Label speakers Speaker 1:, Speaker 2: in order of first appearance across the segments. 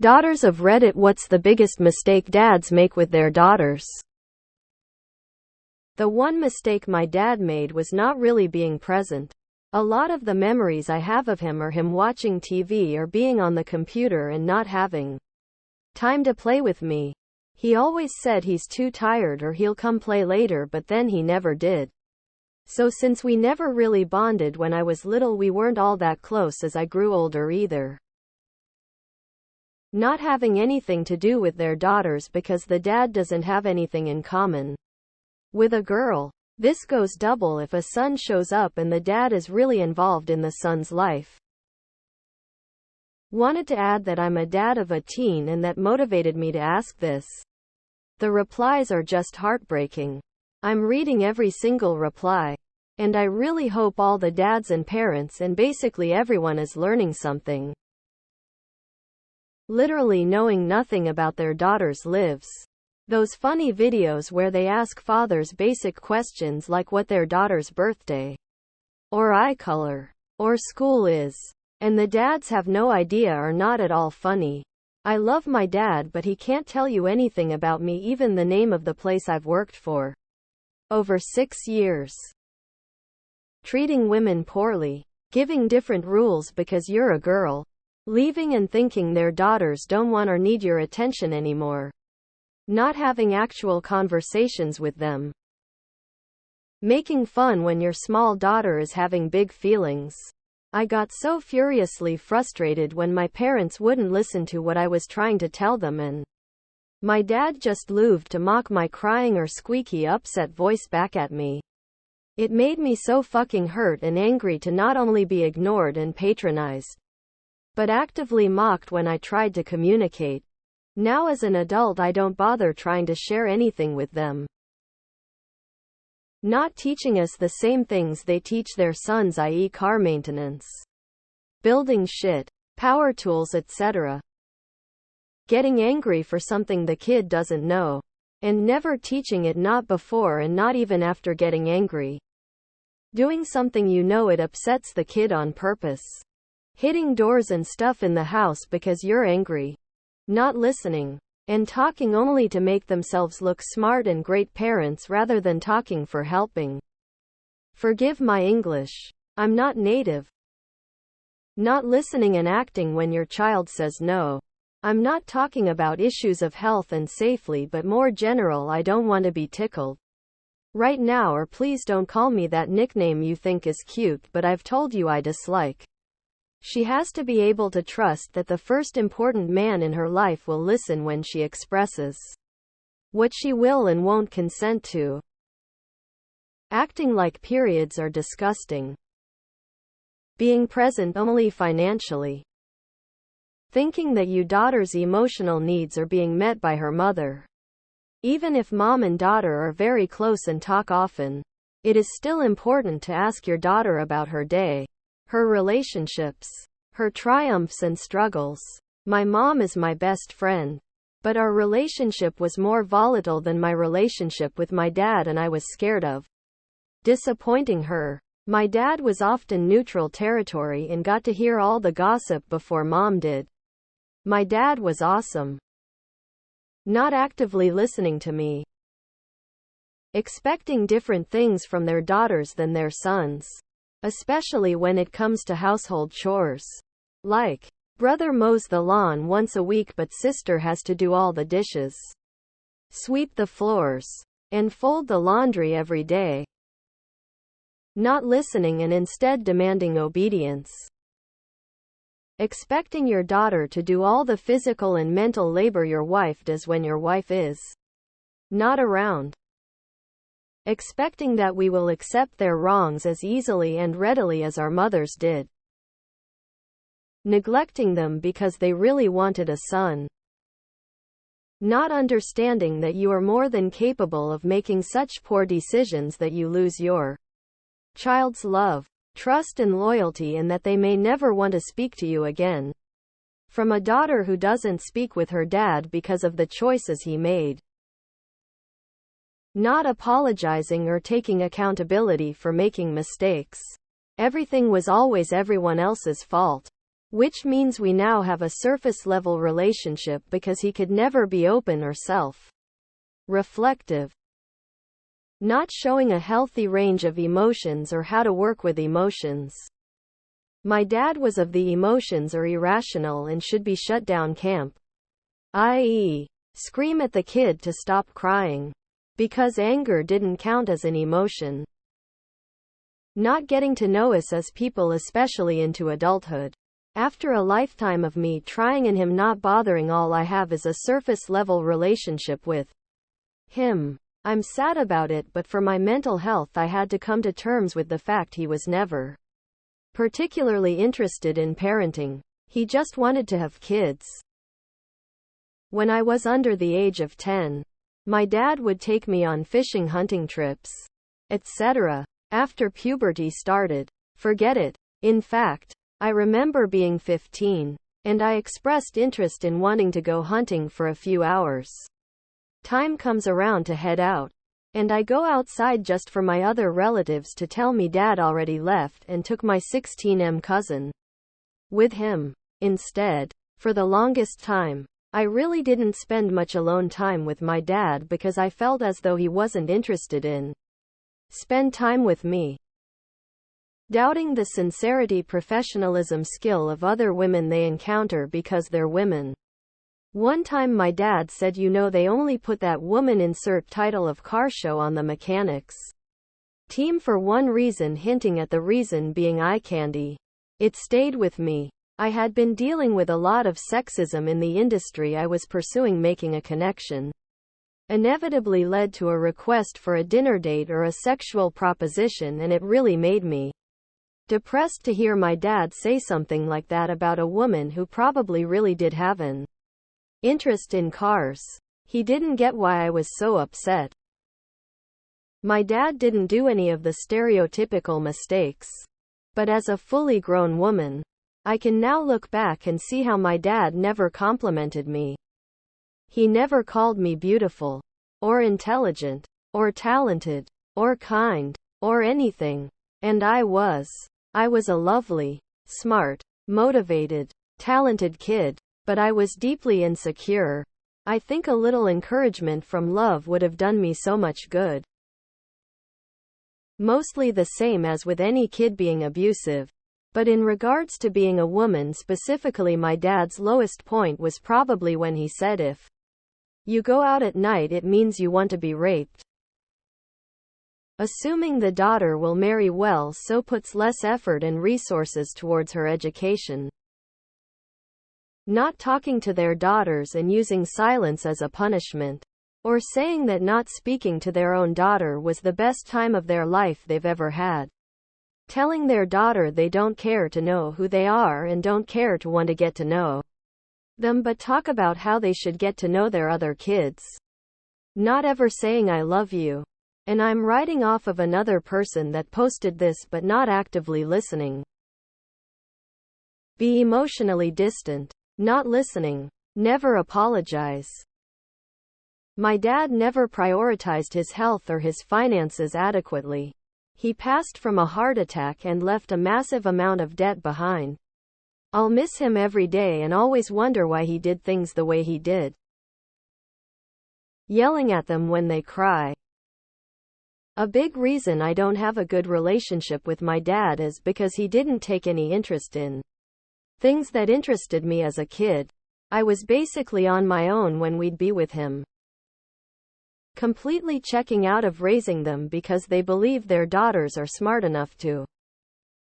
Speaker 1: Daughters of Reddit, what's the biggest mistake dads make with their daughters? The one mistake my dad made was not really being present. A lot of the memories I have of him are him watching TV or being on the computer and not having time to play with me. He always said he's too tired or he'll come play later, but then he never did. So since we never really bonded when I was little, we weren't all that close as I grew older either. Not having anything to do with their daughters because the dad doesn't have anything in common with a girl. This goes double if a son shows up and the dad is really involved in the son's life. Wanted to add that I'm a dad of a teen and that motivated me to ask this. The replies are just heartbreaking. I'm reading every single reply. And I really hope all the dads and parents and basically everyone is learning something. Literally knowing nothing about their daughters' lives. Those funny videos where they ask fathers basic questions like what their daughter's birthday, or eye color, or school is, and the dads have no idea are not at all funny. I love my dad, but he can't tell you anything about me, even the name of the place I've worked for over 6 years. Treating women poorly, giving different rules because you're a girl, leaving and thinking their daughters don't want or need your attention anymore. Not having actual conversations with them. Making fun when your small daughter is having big feelings. I got so furiously frustrated when my parents wouldn't listen to what I was trying to tell them, and my dad just loved to mock my crying or squeaky upset voice back at me. It made me so fucking hurt and angry to not only be ignored and patronized, but actively mocked when I tried to communicate. Now as an adult, I don't bother trying to share anything with them. Not teaching us the same things they teach their sons, i.e. car maintenance, building shit, power tools, etc. Getting angry for something the kid doesn't know, and never teaching it, not before and not even after getting angry. Doing something you know it upsets the kid on purpose. Hitting doors and stuff in the house because you're angry. Not listening. And talking only to make themselves look smart and great parents rather than talking for helping. Forgive my English. I'm not native. Not listening and acting when your child says no. I'm not talking about issues of health and safely, but more general. I don't want to be tickled right now, or please don't call me that nickname you think is cute, but I've told you I dislike. She has to be able to trust that the first important man in her life will listen when she expresses what she will and won't consent to. Acting like periods are disgusting. Being present only financially. Thinking that your daughter's emotional needs are being met by her mother. Even if mom and daughter are very close and talk often, it is still important to ask your daughter about her day, her relationships, her triumphs and struggles. My mom is my best friend, but our relationship was more volatile than my relationship with my dad, and I was scared of disappointing her. My dad was often neutral territory and got to hear all the gossip before mom did. My dad was awesome. Not actively listening to me. Expecting different things from their daughters than their sons. Especially when it comes to household chores. Like, brother mows the lawn once a week but sister has to do all the dishes, sweep the floors, and fold the laundry every day. Not listening and instead demanding obedience. Expecting your daughter to do all the physical and mental labor your wife does when your wife is not around. Expecting that we will accept their wrongs as easily and readily as our mothers did. Neglecting them because they really wanted a son. Not understanding that you are more than capable of making such poor decisions that you lose your child's love, trust and loyalty, and that they may never want to speak to you again. From a daughter who doesn't speak with her dad because of the choices he made. Not apologizing or taking accountability for making mistakes. Everything was always everyone else's fault. which means we now have a surface-level relationship because he could never be open or self-reflective, not showing a healthy range of emotions or how to work with emotions. My dad was of the emotions are irrational and should be shut down camp, i.e., scream at the kid to stop crying, because anger didn't count as an emotion. Not getting to know us as people, especially into adulthood. After a lifetime of me trying and him not bothering, all I have is a surface-level relationship with him. I'm sad about it, but for my mental health I had to come to terms with the fact he was never particularly interested in parenting. He just wanted to have kids. When I was under the age of 10, my dad would take me on fishing, hunting trips, etc. After puberty started, forget it. In fact, I remember being 15, and I expressed interest in wanting to go hunting for a few hours. Time comes around to head out, and I go outside just for my other relatives to tell me dad already left and took my 16M cousin with him instead. For the longest time, I really didn't spend much alone time with my dad because I felt as though he wasn't interested in spend time with me. Doubting the sincerity, professionalism, skill of other women they encounter because they're women. One time my dad said, you know, they only put that woman insert title of car show on the mechanics team for one reason, hinting at the reason being eye candy. It stayed with me. I had been dealing with a lot of sexism in the industry I was pursuing. Making a connection inevitably led to a request for a dinner date or a sexual proposition, and it really made me depressed to hear my dad say something like that about a woman who probably really did have an interest in cars. He didn't get why I was so upset. My dad didn't do any of the stereotypical mistakes. But as a fully grown woman, I can now look back and see how my dad never complimented me. He never called me beautiful, or intelligent, or talented, or kind, or anything. And I was a lovely, smart, motivated, talented kid, but I was deeply insecure. I think a little encouragement from love would have done me so much good. Mostly the same as with any kid being abusive. But in regards to being a woman specifically, my dad's lowest point was probably when he said, if you go out at night it means you want to be raped. Assuming the daughter will marry well, so puts less effort and resources towards her education. Not talking to their daughters and using silence as a punishment. Or saying that not speaking to their own daughter was the best time of their life they've ever had. Telling their daughter they don't care to know who they are and don't care to want to get to know them, but talk about how they should get to know their other kids. Not ever saying I love you. And I'm writing off of another person that posted this but not actively listening. Be emotionally distant. Not listening. Never apologize. My dad never prioritized his health or his finances adequately. He passed from a heart attack and left a massive amount of debt behind. I'll miss him every day and always wonder why he did things the way he did. Yelling at them when they cry. A big reason I don't have a good relationship with my dad is because he didn't take any interest in things that interested me as a kid. I was basically on my own when we'd be with him. Completely checking out of raising them because they believe their daughters are smart enough to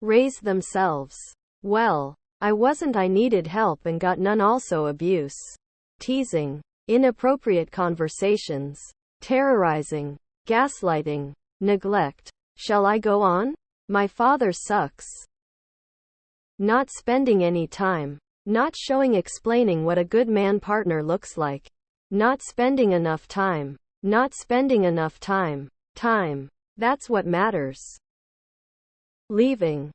Speaker 1: raise themselves. Well, I wasn't. I needed help and got none. Also abuse, teasing, inappropriate conversations, terrorizing, gaslighting, neglect. Shall I go on? My father sucks. Not spending any time. Not showing, explaining what a good man partner looks like. Not spending enough time. Not spending enough time. Time. That's what matters. Leaving.